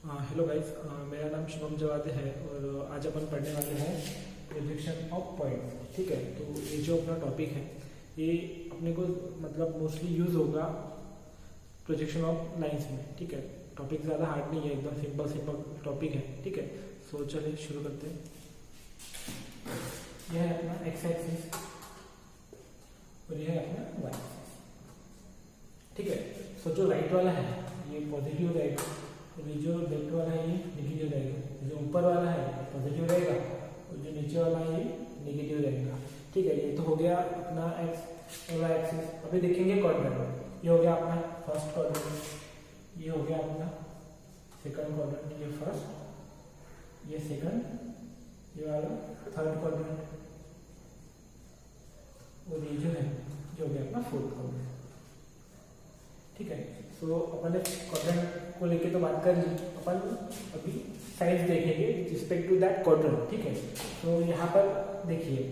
Hello guys, मेरा नाम शुभम जवादे है और आज अपन पढ़ने वाले हैं प्रोजेक्शन ऑफ पॉइंट। ठीक है, तो ये जो अपना टॉपिक है ये अपने को मतलब मोस्टली यूज होगा प्रोजेक्शन ऑफ लाइंस में। ठीक है, टॉपिक ज़्यादा हार्ड नहीं है, एकदम सिंपल सिंपल टॉपिक है। ठीक है, सो चलिए शुरू करते हैं। यह है अपना एक्स एक्सिस और यह है अपना वाई एक्सिस। ठीक है, सो जो राइट वाला है ये पॉजिटिव रहेगा और ये जो लेफ्ट वाला है ये नेगेटिव रहेगा। जो ऊपर वाला है पॉजिटिव रहेगा और जो नीचे वाला है ये नेगेटिव रहेगा। ठीक है, ये तो हो गया अपना एक्स और वाई एक्सिस। अभी देखेंगे क्वाड्रेंट। ये हो गया अपना फर्स्ट क्वाड्रेंट, ये हो गया अपना सेकंड क्वाड्रेंट, ये फर्स्ट, ये सेकंड, ये वाला थर्ड क्वाड्रेंट और ये जो है जो हो गया अपना फोर्थ क्वाड्रेंट। ठीक है, सो अपन ने क्वाड्रेंट को लेके तो बात कर ली, अपन अभी साइज देखेंगे रिस्पेक्ट टू दैट क्वाड्रेंट। ठीक है, तो यहाँ पर देखिए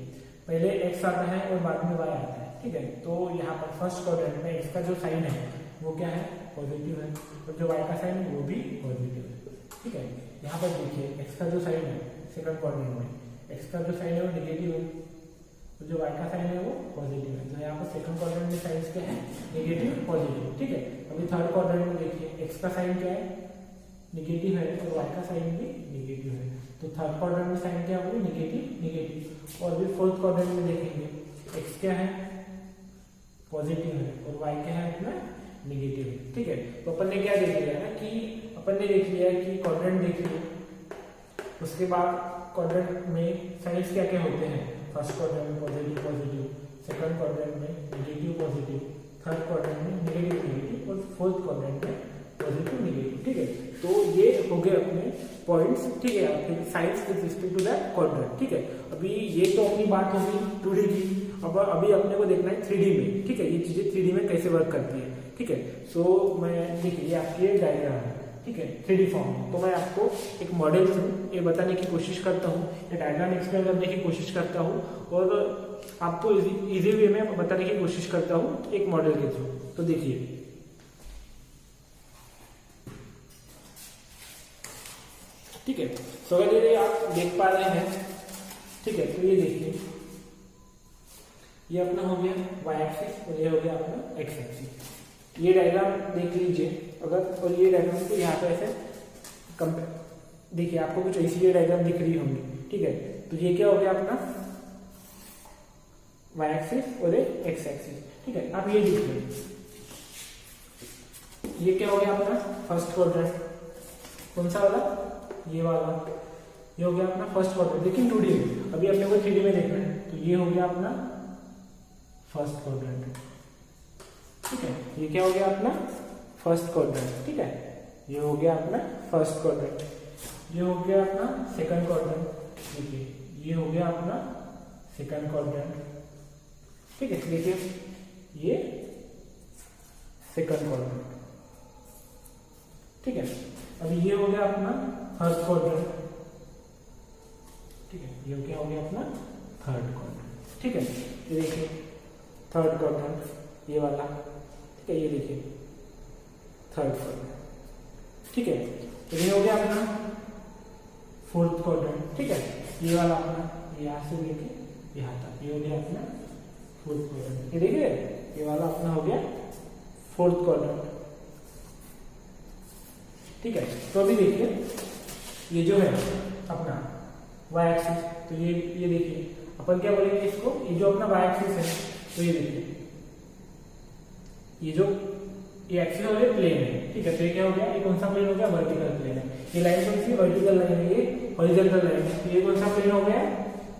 पहले एक्स आता है और बाद में वाई आता है। ठीक है, तो यहाँ पर फर्स्ट क्वाड्रेंट में एक्स का जो साइन है वो क्या है, पॉजिटिव है, और जो वाई का साइन है वो भी पॉजिटिव है। ठीक है, यहाँ पर देखिए एक्स का जो साइन है सेकंड क्वाड्रेंट में, एक्स का जो साइन है वो नेगेटिव है, तो जो वाई का साइन है वो पॉजिटिव है। तो यहाँ पर सेकंड क्वाड्रेंट में साइंस क्या है, नेगेटिव पॉजिटिव। ठीक है, अभी थर्ड क्वाड्रेंट में देखिए एक्स का साइन क्या है, नेगेटिव है, और वाई का साइन भी नेगेटिव है। तो थर्ड क्वाड्रेंट में साइन क्या होगी, नेगेटिव नेगेटिव। और भी फोर्थ क्वाड्रेंट में देखेंगे एक्स क्या है, पॉजिटिव है, और वाई क्या है अपना नेगेटिव है। ठीक है, तो अपन ने क्या देख लिया ना कि अपन ने देख लिया कि क्वाड्रेंट देख लिया, उसके बाद क्वाड्रेंट में साइंस क्या क्या होते हैं, फर्स्ट क्वाड्रेंट में पॉजिटिव पॉजिटिव, सेकंड क्वाड्रेंट में नेगेटिव पॉजिटिव, थर्ड क्वाड्रेंट में नेगेटिव नेगेटिव और फोर्थ क्वाड्रेंट में पॉजिटिव नेगेटिव। ठीक है, तो ये हो गए अपने पॉइंट्स। ठीक है, आपके signs with respect to that quadrant. ठीक है, अभी ये तो अपनी बात होगी 2D की। अब अभी अपने को देखना है 3D में। ठीक है, ये चीजें 3D में कैसे वर्क करती है। ठीक है, सो मैं देखिए ये आपकी डायग्राम है। ठीक है, 3D फॉर्म में, तो मैं आपको एक मॉडल से ये बताने की कोशिश करता हूँ, ये डायग्राम एक्सप्लेन करने की कोशिश करता हूँ और आपको इजी वे में बताने की कोशिश करता हूँ एक मॉडल के थ्रू। तो देखिए ठीक है, सो अगर ये आप देख पा रहे हैं, ठीक है, तो ये देखिए ये अपना हो गया वाई एक्सिस और ये हो गया अपना एक्स एक्सिस। ये डायग्राम देख लीजिए अगर, और ये डायग्राम को यहाँ पे ऐसे कंपेयर देखिए, आपको कुछ ऐसी ये डायग्राम दिख रही होंगी। ठीक है, तो ये क्या हो गया अपना वाई एक्सिस और एक्स एक्सिस। ठीक है, आप ये देखिए ये क्या हो गया अपना फर्स्ट क्वाड्रेंट, कौन सा वाला, ये वाला, ये हो गया अपना फर्स्ट क्वाड्रेंट, लेकिन 2D में। अभी अपने को 3D में देखना है, तो ये हो गया अपना फर्स्ट क्वाड्रेंट। ठीक है, ये क्या हो गया अपना फर्स्ट क्वाड्रेंट। ठीक है, ये हो गया अपना फर्स्ट क्वाड्रेंट, ये हो गया अपना सेकंड क्वाड्रेंट, देखिए ये हो गया अपना सेकंड क्वाड्रेंट। ठीक है, देखिए ये सेकंड क्वाड्रेंट। ठीक है, अभी ये हो गया अपना थर्ड क्वाड्रेंट। ठीक है, ये क्या हो गया अपना थर्ड क्वाड्रेंट। ठीक है, ये देखिए थर्ड क्वाड्रेंट ये वाला। ठीक है, ये देखिए थर्ड क्वाड्रेंट। ठीक है, तो ये हो गया अपना फोर्थ क्वाड्रेंट। ठीक है, ये वाला अपना यहाँ से लेके यहाँ तक, ये हो गया अपना फोर्थ क्वाड्रेंट। ये देखिए ये वाला अपना हो गया फोर्थ क्वाड्रेंट। ठीक है, तो अभी देखिए ये जो है अपना वाई एक्सिस, तो ये देखिए अपन क्या बोलेंगे इसको, ये जो अपना वाई एक्सिस है, तो ये देखिए ये जो ये एक्सिस हो गया प्लेन है। ठीक है, तो ये क्या हो गया, ये कौन सा प्लेन हो गया, वर्टिकल प्लेन है। ये लाइन कौन सी, वर्टिकल लाइन है, ये हॉरिजॉन्टल लाइन है। तो ये कौन सा प्लेन हो गया,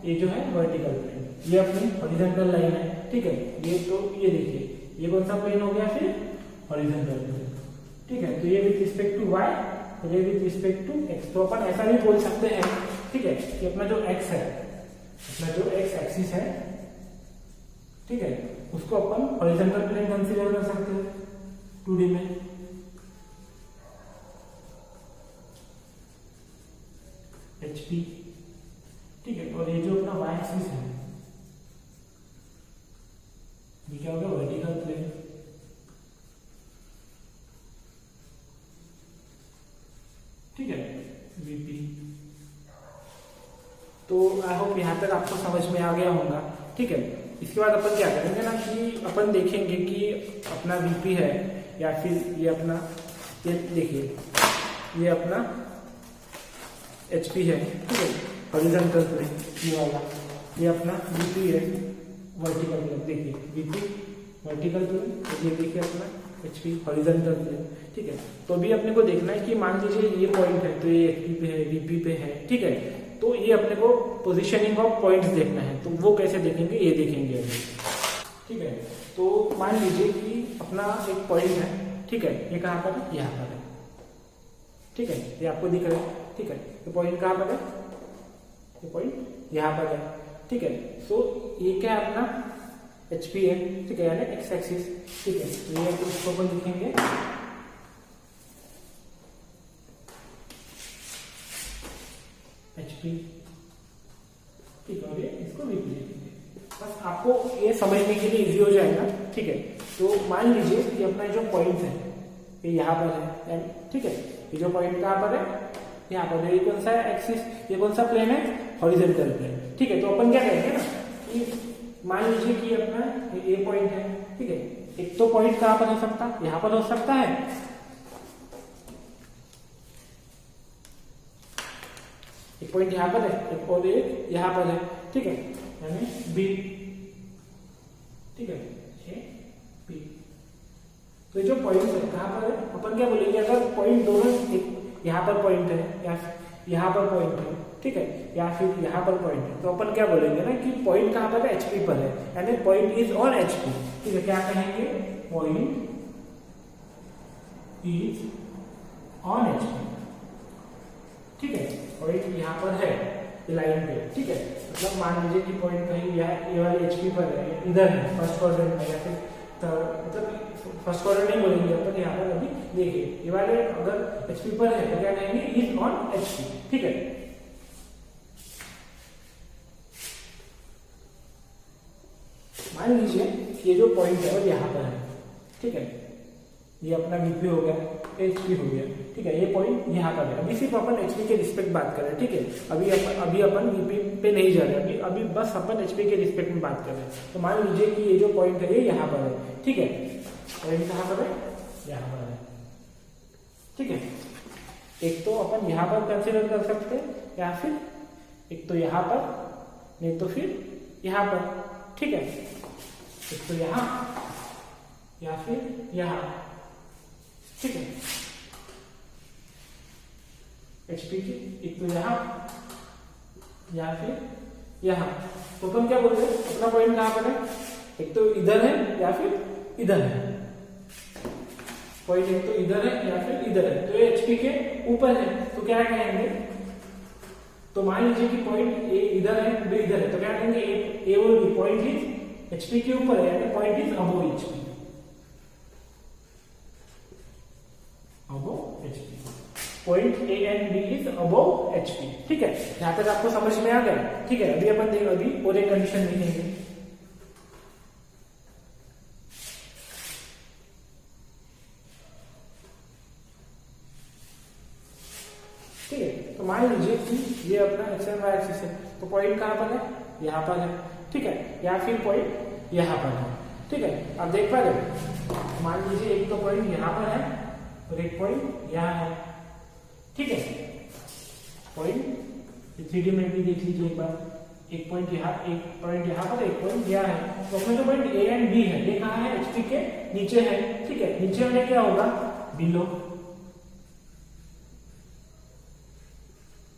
ये जो है वर्टिकल प्लेन, ये अपनी हॉरिजॉन्टल लाइन है। ठीक है, ये तो ये देखिए ये कौन सा प्लेन हो गया, फिर हॉरिजॉन्टल प्लेन। ठीक है, तो ये विथ रिस्पेक्ट टू वाई और ये विथ रिस्पेक्ट टू एक्स। तो अपन ऐसा भी बोल सकते हैं, ठीक है, कि अपना जो एक्स है, अपना जो एक्स एक्सिस है, ठीक है, उसको अपन हॉरिजॉन्टल प्लेन कंसीडर कर सकते हैं 2D में। HP। ठीक है, और ये जो अपना वाई एक्सिस है ये क्या हो गया, वर्टिकल प्लेन। ठीक है, VP। तो आई होप यहाँ तक आपको समझ में आ गया होगा, ठीक है। इसके बाद अपन क्या करेंगे ना कि अपन देखेंगे कि अपना VP है या फिर ये अपना, ये देखिए ये अपना HP है, ठीक है, हॉरिजॉन्टल प्लेन ये वाला, ये अपना VP है वर्टिकल प्लेन, देखिए VP वर्टिकल प्लेन, ये देखिए अपना HP हॉरिजॉन्टल प्लेन, ठीक है। तो अभी अपने को देखना है कि मान लीजिए ये पॉइंट है, तो ये HP पे है, VP पे है, ठीक है। तो ये अपने को पोजीशनिंग ऑफ पॉइंट्स देखना है, तो वो कैसे देखेंगे, ये देखेंगे अभी, ठीक है। तो मान लीजिए कि अपना एक पॉइंट है, ठीक है, ये कहाँ पर है, यहाँ पर है, ठीक है, ये आपको दिख रहा है, ठीक है। ये पॉइंट कहाँ पर है, ये पॉइंट यहाँ पर है, ठीक है। सो ये क्या है अपना HP है, ठीक है, यानी एक्स एक्सिस, ठीक है। ये इसको अपन लिखेंगे HP, ठीक है, और ये इसको VP लिखेंगे। बस आपको ये समझने के लिए इजी हो जाएगा, ठीक है। तो मान लीजिए कि अपना जो पॉइंट है ये यहाँ पर है, ठीक है। ये जो पॉइंट कहाँ पर है, यहाँ पर है। ये कौन सा है एक्सिस, ये कौन सा प्लेन है, हॉरिजॉन्टल प्लेन, ठीक है। तो अपन क्या करेंगे ना कि मान लीजिए कि अपना ये पॉइंट है, ठीक है। एक तो पॉइंट कहाँ पर हो सकता है, यहाँ पर हो सकता है, एक पॉइंट यहाँ पर है, एक और एक यहाँ पर है, ठीक है, यानी B, ठीक है, B। तो ये जो पॉइंट है कहाँ पर है, अपन क्या बोलेंगे, अगर पॉइंट दोनों, एक यहाँ पर पॉइंट है या यहाँ पर पॉइंट है, ठीक है, या फिर यहाँ पर पॉइंट है, तो अपन क्या बोलेंगे ना कि पॉइंट कहाँ पर है, HP पर है, यानी पॉइंट इज ऑन HP, ठीक है। क्या कहेंगे, पॉइंट इज ऑन HP, ठीक है। पॉइंट यहाँ पर है लाइन पे, ठीक है। मतलब मान लीजिए कि पॉइंट कहीं ये वाले HP पर है, इधर है फर्स्ट क्वाड्रेंट में, या फिर मतलब फर्स्ट क्वाड्रेंट नहीं बोलेंगे अपन, यहाँ पर अभी देखिए ये वाले अगर HP पर है तो क्या कहेंगे, इज ऑन HP, ठीक है। मान लीजिए ये जो पॉइंट है वो यहाँ पर है, ठीक है। ये अपना VP हो गया, HP हो गया, ठीक है। ये पॉइंट यहाँ पर है। अभी सिर्फ अपन HP के रिस्पेक्ट बात कर रहे हैं, ठीक है। अभी अपन VP पे नहीं जा रहे, अभी बस अपन HP के रिस्पेक्ट में बात कर रहे हैं। तो मान लीजिए कि ये जो पॉइंट है ये यहाँ पर है, ठीक है। पॉइंट कहाँ पर है, यहाँ पर है, ठीक है। एक तो अपन यहाँ पर कंसिडर कर सकते हैं, या फिर एक तो यहाँ पर, नहीं तो फिर यहाँ पर, ठीक है। एक तो यहाँ या फिर यहाँ, ठीक है। HP की एक तो यहाँ या फिर यहाँ। तो अपन क्या बोलते हैं, अपना पॉइंट कहाँ पर है, एक तो इधर है या फिर इधर है। पॉइंट एक तो इधर है या फिर इधर है, तो ये HP के ऊपर है, तो क्या कहेंगे, तो मान लीजिए कि पॉइंट A इधर है, B इधर है, तो क्या कहेंगे, A और B पॉइंट इज HP के ऊपर है, यानी point is above HP, above HP। Point A and B is above HP, ठीक है। यहां तक आपको समझ में आ गया, ठीक है। अभी अपन देख, अभी और एक कंडीशन लिखेंगे, ठीक है। तो मान लीजिए कि ये अपना एक्स एंड वाई एक्सिस है, तो पॉइंट कहाँ पर है, यहाँ पर है, ठीक है, या फिर पॉइंट यहाँ पर है, ठीक है। आप देख पा रहे हो, मान लीजिए एक तो पॉइंट यहाँ पर है और एक पॉइंट यहाँ है, ठीक है। पॉइंट 3D में भी देख लीजिए एक बार, एक पॉइंट यहाँ पर, एक पॉइंट यहाँ है। तो अपने जो पॉइंट A एंड B है ये कहाँ है, HP के नीचे है, ठीक है। नीचे में क्या होगा, बिलो,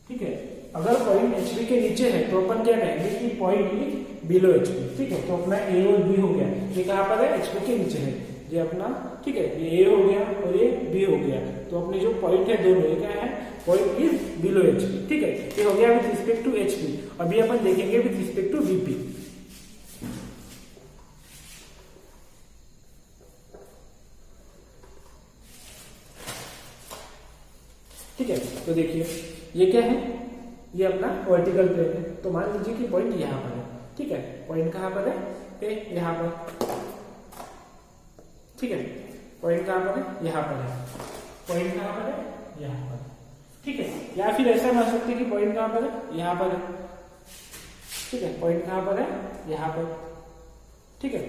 ठीक है। अगर पॉइंट HP के नीचे है तो अपन क्या कहेंगे कि पॉइंट इज बिलो HP, ठीक है। तो अपना A और B हो गया, ये कहाँ पर है, HP के नीचे है, ये अपना, ठीक है। ये A हो गया और ये B हो गया, तो अपने जो पॉइंट है दोनों, ये क्या है, पॉइंट इज बिलो HP, ठीक है। ये हो गया विथ रिस्पेक्ट टू HP। अभी अपन देखेंगे विथ रिस्पेक्ट टू VP, ठीक है। तो देखिए ये क्या है, ये अपना वर्टिकल प्लेन है। तो मान लीजिए कि पॉइंट यहाँ पर है, ठीक है। पॉइंट कहाँ पर है, ए यहाँ पर, ठीक है। पॉइंट कहाँ पर है, यहाँ पर है। पॉइंट कहाँ पर है, यहाँ पर। ठीक है, या फिर ऐसा मान सकते हैं कि पॉइंट कहां पर है, यहां पर है, ठीक है, पॉइंट कहां पर है, यहां पर, ठीक है,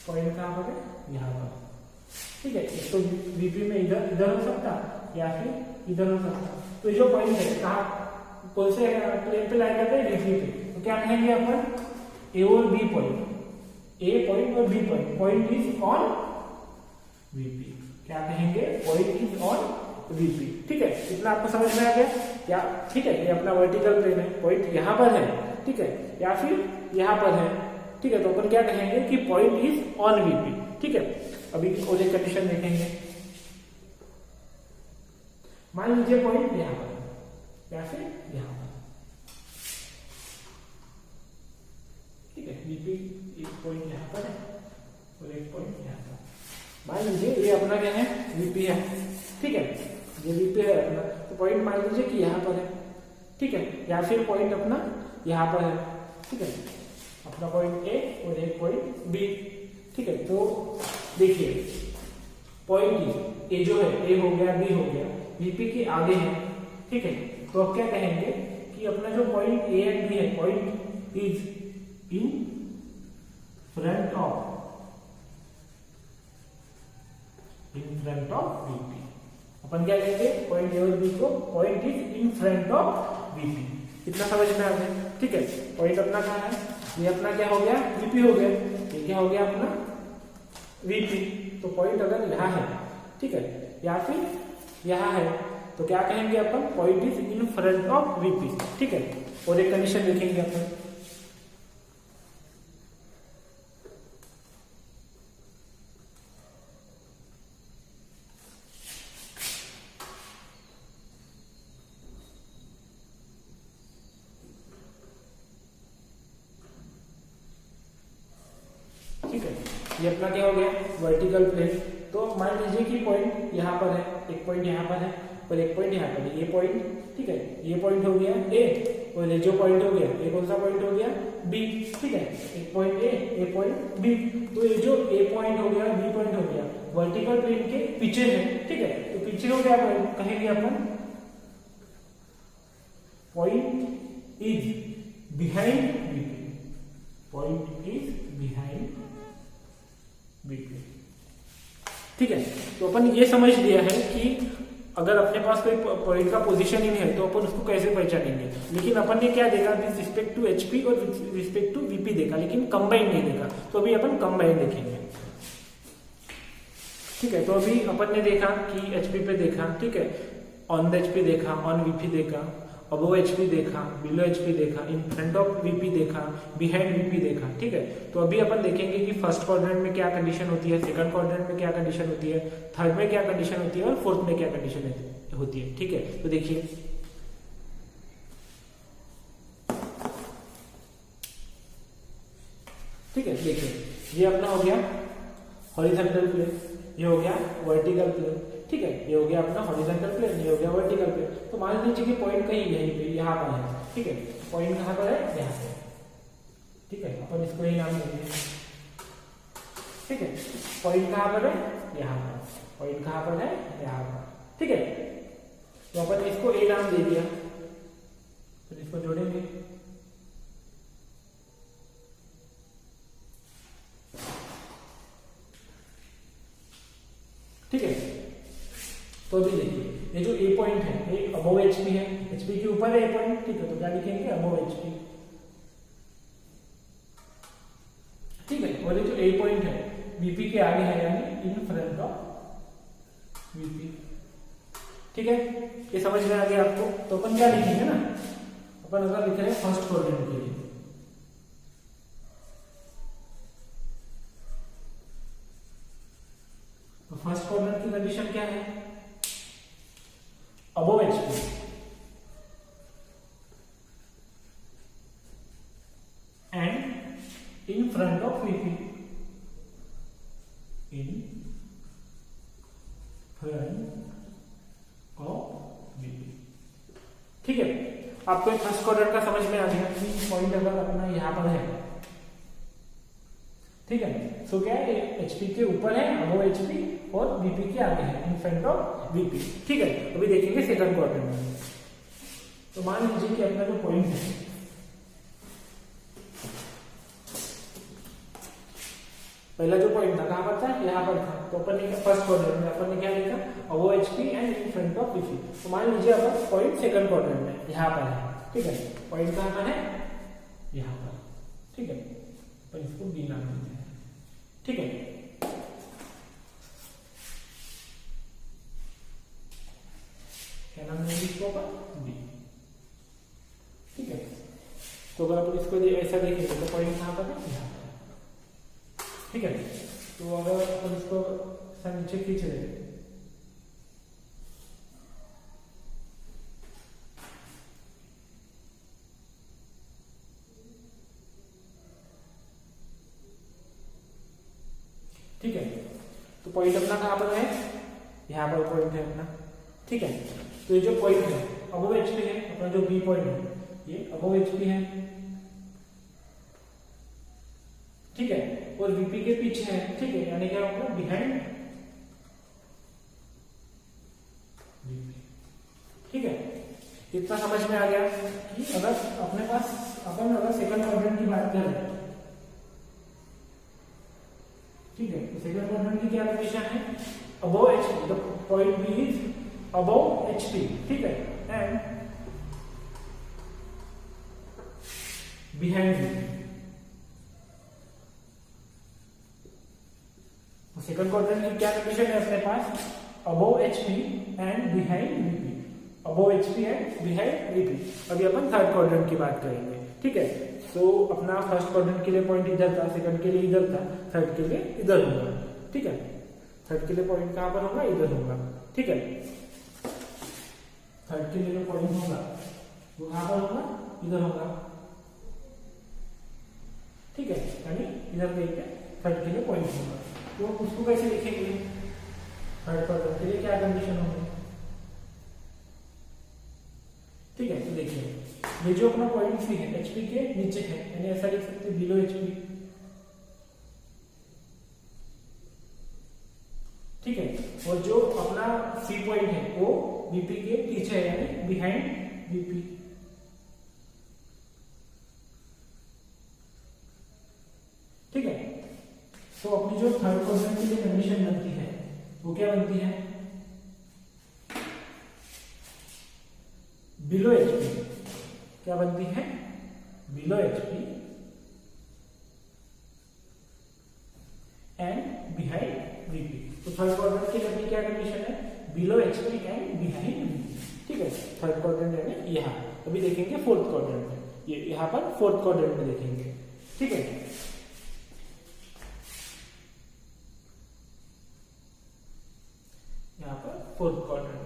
पॉइंट कहां पर है, यहां पर, ठीक है। तो वीपी में इधर हो सकता या फिर इधर हो सकता। तो ये जो पॉइंट है कहां, कौन से प्लेन पे लाई करते हैं, वीपी पे। तो क्या कहेंगे अपन, ए और बी पॉइंट, ए पॉइंट और B point, point is on VP. क्या कहेंगे, पॉइंट इज ऑन वीपी, ठीक है। इतना आपको समझ में आ गया क्या, ठीक है। ये अपना वर्टिकल प्लेन है, पॉइंट यहाँ पर है, ठीक है, या फिर यहाँ पर है, ठीक है। तो अपन क्या कहेंगे कि पॉइंट इज ऑन वीपी, ठीक है। अभी और एक कंडीशन देखेंगे, मान लीजिए पॉइंट यहाँ पर है या फिर यहाँ पर, ठीक है। वीपी एक पॉइंट यहाँ पर है और एक पॉइंट यहाँ पर। मान लीजिए ये अपना क्या है, वीपी है, ठीक है, ये वीपी है अपना। तो पॉइंट मान लीजिए कि यहाँ पर है, ठीक है, या फिर पॉइंट अपना यहाँ पर है, ठीक है, अपना पॉइंट ए और एक पॉइंट बी, ठीक है। तो देखिए पॉइंट ए जो है, ए हो गया, बी हो गया, वीपी के आगे है, ठीक है। तो अब क्या कहेंगे कि अपना जो पॉइंट ए एंड बी है, point is in front of VP. अपन क्या कहेंगे, पॉइंट ए और बी को point is in front of VP. इतना समझ में आ गया, ठीक है। पॉइंट अपना कहाँ है, ये अपना क्या हो गया, वीपी हो गया, ये क्या हो गया अपना वीपी। तो पॉइंट अगर यहाँ है, ठीक है, या फिर यहाँ है, तो क्या कहेंगे अपन, point is in front of VP, ठीक है। और एक कंडीशन देखेंगे अपन, ठीक है। ये अपना क्या हो गया, वर्टिकल प्लेन। तो मान लीजिए कि पॉइंट यहाँ पर है, एक पॉइंट यहाँ पर है और एक पॉइंट यहाँ पर है, ये पॉइंट, ठीक है, ये पॉइंट हो गया ए और ये जो पॉइंट हो गया, ये कौन सा पॉइंट हो गया, बी, ठीक है। एक पॉइंट ए पॉइंट बी। तो ये जो ए पॉइंट हो गया, बी पॉइंट हो गया, वर्टिकल प्लेन के पीछे है, ठीक है। तो पीछे हो गया, कहेंगे अपन point is behind VP, point is behind VP, ठीक है। तो अपन ये समझ लिया है कि अगर अपने पास कोई पॉइंट का पोजीशन ही नहीं है तो अपन उसको कैसे पहचानेंगे। लेकिन अपन ने क्या देखा, विद रिस्पेक्ट टू एचपी और विद रिस्पेक्ट टू वीपी देखा, लेकिन कंबाइन नहीं देखा। तो अभी अपन कंबाइन देखेंगे, ठीक है। तो अभी अपन ने देखा कि एचपी पे देखा, ठीक है, ऑन द एचपी देखा, ऑन वीपी देखा, अबोव एचपी देखा, बिलो एचपी देखा, इन फ्रंट ऑफ वीपी देखा, बिहाइंड वीपी देखा, ठीक है। तो अभी अपन देखेंगे कि फर्स्ट क्वाड्रेंट में क्या कंडीशन होती है, सेकंड क्वाड्रेंट में क्या कंडीशन होती है, थर्ड में क्या कंडीशन होती है और फोर्थ में क्या कंडीशन होती है, ठीक है। तो देखिए ठीक है, देखिए ये अपना हो गया हॉरिजॉन्टल प्लेन, ये हो गया वर्टिकल प्लेन, ठीक है। ये हो गया अपना हॉरिजॉन्टल प्लेन, ये हो गया वर्टिकल प्लेन। तो मान लीजिए कि पॉइंट कहीं यहीं पे यहाँ पर है, ठीक है। पॉइंट कहाँ पर है, यहाँ पे, ठीक है। अपन इसको ही नाम देंगे, ठीक है। पॉइंट कहाँ पर है, यहाँ पर, पॉइंट कहाँ पर है, यहाँ पर, ठीक है। तो अपन इसको ए नाम दे दिया, फिर इसको जोड़ेंगे, ठीक है। तो अभी देखिए ये जो ए पॉइंट है, ये अबोव एचपी है, एचपी के ऊपर है ए पॉइंट, ठीक है। तो क्या लिखेंगे, अबोव एचपी, ठीक है। और ये जो ए पॉइंट है वीपी के आगे है, यानी इन फ्रंट ऑफ वीपी, ठीक है। ये समझ में आ गया आपको। तो अपन क्या लिखेंगे ना, अपन अगर लिख रहे हैं फर्स्ट क्वाड्रेंट के लिए, तो फर्स्ट क्वाड्रेंट की कंडीशन क्या है, above HP and in front of VP, in front of VP, ठीक है। आपको फर्स्ट क्वाड्रेंट का समझ में आ गया कि पॉइंट अगर अपना यहां पर है, ठीक है। सो क्या है, एचपी के ऊपर है, अबव एचपी, और वीपी के आगे है, इन फ्रंट ऑफ वीपी। ठीक है, अभी देखेंगे सेकंड क्वाड्रेंट में। तो मान लीजिए कि अपना जो पॉइंट है, पहला जो पॉइंट था कहां पर था, यहाँ पर था। तो अपन ने फर्स्ट क्वाड्रेंट में अपन ने क्या लिखा, above HP and in front of VP. तो मान लीजिए अब पॉइंट सेकंड क्वाड्रेंट में यहाँ पर है। ठीक है, पॉइंट कहां पर है, यहाँ पर। ठीक है, तो इसको बी नाम देते हैं। ठीक है, क्या नाम देंगे इसको, बी। ठीक है, तो अगर अपन इसको ऐसा देखेंगे तो पॉइंट कहां पर है, यहाँ पर। ठीक है, तो अगर अपन इसको नीचे खींच रहे हैं, ठीक है, तो पॉइंट अपना कहां पर है, यहाँ पर पॉइंट है अपना। ठीक है, तो ये जो पॉइंट है अबव एचपी है, अपना जो बी पॉइंट है ये अबव एचपी है। ठीक है, और वीपी के पीछे है। ठीक है, यानी क्या होगा, बिहाइंड वीपी। ठीक है, इतना समझ में आ गया कि अगर अपने पास अपन अगर सेकंड क्वाड्रेंट की बात करें, ठीक है, तो सेकंड क्वाड्रेंट की क्या कंडीशन है, above HP, the point B is above HP. ठीक है, and behind VP. Second quadrant की क्या कंडीशन है अपने पास, above HP and behind VP, above HP and behind VP. अभी अपन थर्ड क्वाड्रेंट की बात करेंगे। ठीक है, तो अपना फर्स्ट क्वाड्रेंट के लिए पॉइंट इधर था, सेकंड के लिए इधर था, थर्ड के लिए इधर होगा। ठीक है, थर्ड के लिए पॉइंट कहां पर होगा, इधर होगा। ठीक है, थर्ड के लिए जो पॉइंट होगा वो कहां पर होगा, इधर होगा। ठीक है, यानी इधर कहीं पे थर्ड के लिए पॉइंट होगा। तो उसको कैसे लिखेंगे, थर्ड क्वाड्रेंट के लिए क्या कंडीशन होगी। ठीक है, तो देखिए ये जो अपना पॉइंट सी है एचपी के नीचे है, यानी ऐसा लिख सकते हैं बिलो एचपी। ठीक है, और जो अपना सी पॉइंट है वो वीपी के पीछे है, यानी बिहाइंड वीपी। ठीक है, तो अपनी जो थर्ड क्वाड्रेंट के लिए कंडीशन बनती है वो क्या बनती है, बिलो एचपी। क्या बनती है, below HP and behind VP. तो थर्ड क्वाड्रेंट के लिए क्या कंडीशन है, below HP and behind VP. ठीक है, थर्ड क्वाड्रेंट यानी यहाँ। अभी देखेंगे फोर्थ क्वाड्रेंट में, ये यहाँ पर फोर्थ क्वाड्रेंट में देखेंगे। ठीक है, यहाँ पर फोर्थ क्वाड्रेंट।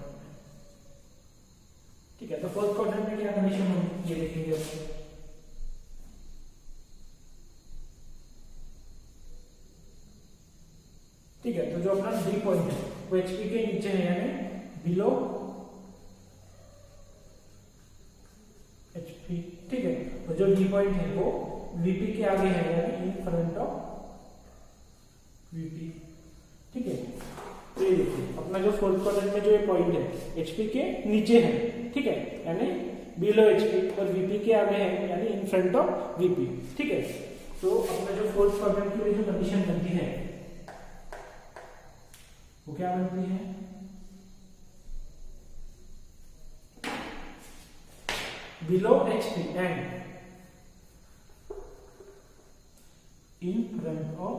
ठीक है, तो फोर्थ क्वाड्रेंट में क्या कंडीशन होगी ये देखेंगे अपन। ठीक है, तो जो अपना डी पॉइंट है वो एचपी के नीचे है, यानी बिलो एचपी। ठीक है, तो जो डी पॉइंट है वो वीपी के आगे है, यानी इन फ्रंट ऑफ वीपी। ठीक है, तो ये देखिए अपना जो फोर्थ क्वाड्रेंट में जो ये पॉइंट है एचपी के नीचे है। ठीक है, यानी बिलो एचपी, और वीपी के आगे है, यानी इन फ्रंट ऑफ वीपी। ठीक है, तो अपना जो फोर्थ क्वाड्रेंट के लिए जो कंडीशन बनती है वो क्या बनती है, below HP and in front of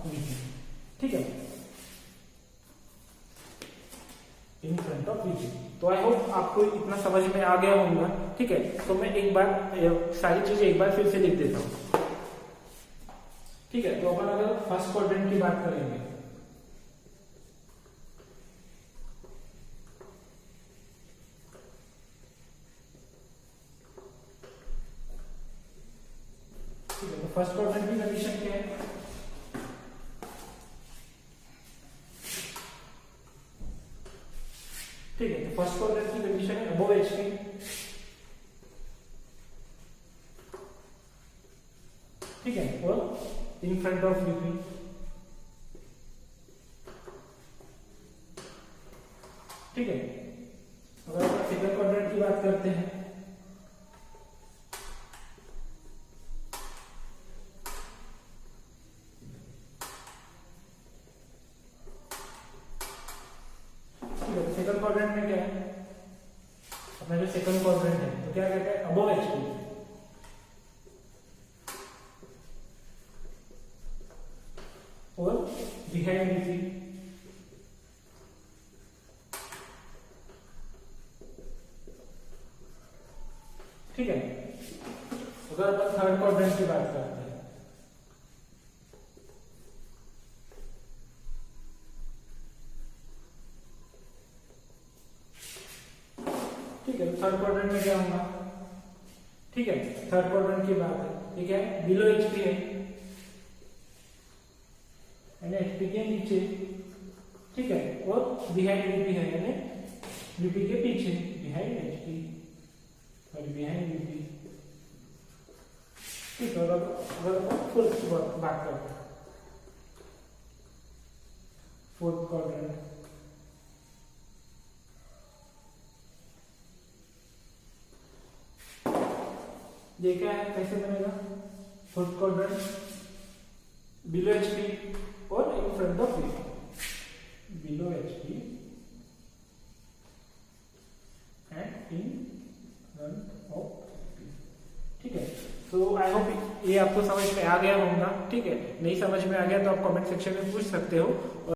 VP. ठीक है, इन फ्रंट ऑफ वीपी। तो आई होप आपको इतना समझ में आ गया होगा। ठीक है, तो मैं एक बार सारी चीजें एक बार फिर से लिख देता हूं। ठीक है, तो अपन अगर फर्स्ट क्वाड्रेंट की बात करेंगे, ठीक है, तो फर्स्ट क्वाड्रेंट की कंडीशन क्या है, ठीक है, तो फर्स्ट क्वाड्रेंट की कंडीशन है above HP in front of VP. ठीक है, अगर आप सेकंड क्वाड्रेंट की बात करते हैं, सेकंड क्वाड्रेंट में क्या है, अपना जो सेकंड क्वाड्रेंट है तो क्या कहते हैं, अबव एचपी और बिहाइंड वीपी। ठीक है, अगर अपन थर्ड क्वाड्रेंट की बात करते हैं, ठीक है, थर्ड क्वाड्रेंट में क्या होगा, ठीक है, थर्ड क्वाड्रेंट की बात है, ये क्या है, बिलो एचपी है, यानी एचपी के नीचे। ठीक है, और बिहाइंड वीपी है, यानी वीपी के पीछे, बिहाइंड एचपी और बिहाइंड वीपी। ठीक है, अगर फोर्थ की बात करते हैं, फोर्थ क्वाड्रेंट, ये क्या है, कैसे बनेगा, फोर्थ क्वाड्रेंट बिलो एचपी और इन front of VP, below HP and in front of VP. ठीक है, तो आई होप ये आपको समझ में आ गया होगा। ठीक है, नहीं समझ में आ गया तो आप कमेंट सेक्शन में पूछ सकते हो।